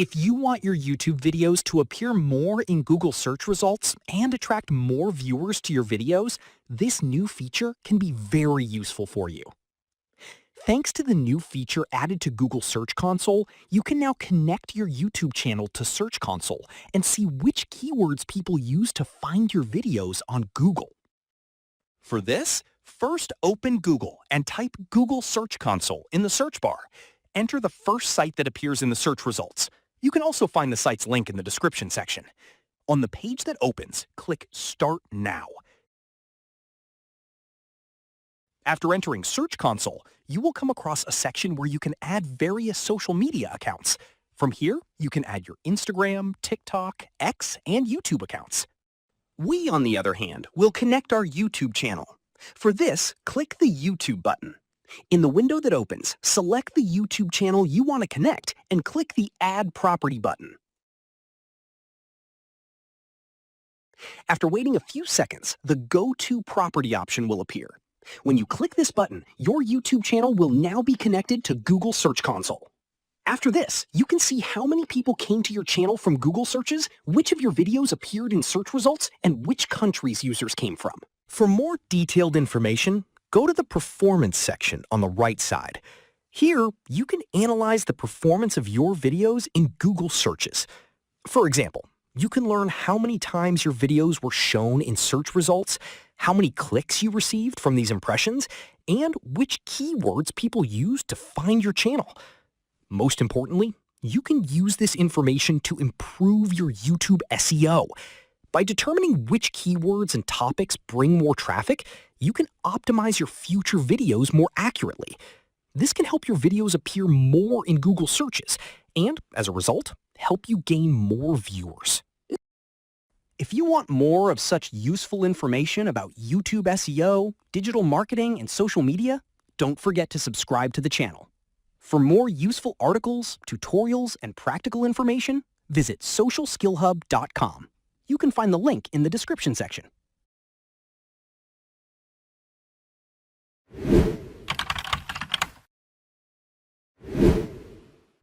If you want your YouTube videos to appear more in Google search results and attract more viewers to your videos, this new feature can be very useful for you. Thanks to the new feature added to Google Search Console, you can now connect your YouTube channel to Search Console and see which keywords people use to find your videos on Google. For this, first open Google and type Google Search Console in the search bar. Enter the first site that appears in the search results. You can also find the site's link in the description section. On the page that opens, click Start Now. After entering Search Console, you will come across a section where you can add various social media accounts. From here, you can add your Instagram, TikTok, X, and YouTube accounts. We, on the other hand, will connect our YouTube channel. For this, click the YouTube button. In the window that opens, select the YouTube channel you want to connect and click the Add Property button. After waiting a few seconds, the Go To Property option will appear. When you click this button, your YouTube channel will now be connected to Google Search Console. After this, you can see how many people came to your channel from Google searches, which of your videos appeared in search results, and which countries users came from. For more detailed information, go to the Performance section on the right side. Here, you can analyze the performance of your videos in Google searches. For example, you can learn how many times your videos were shown in search results, how many clicks you received from these impressions, and which keywords people used to find your channel. Most importantly, you can use this information to improve your YouTube SEO. By determining which keywords and topics bring more traffic, you can optimize your future videos more accurately. This can help your videos appear more in Google searches and, as a result, help you gain more viewers. If you want more of such useful information about YouTube SEO, digital marketing, and social media, don't forget to subscribe to the channel. For more useful articles, tutorials, and practical information, visit socialskillhub.com. You can find the link in the description section.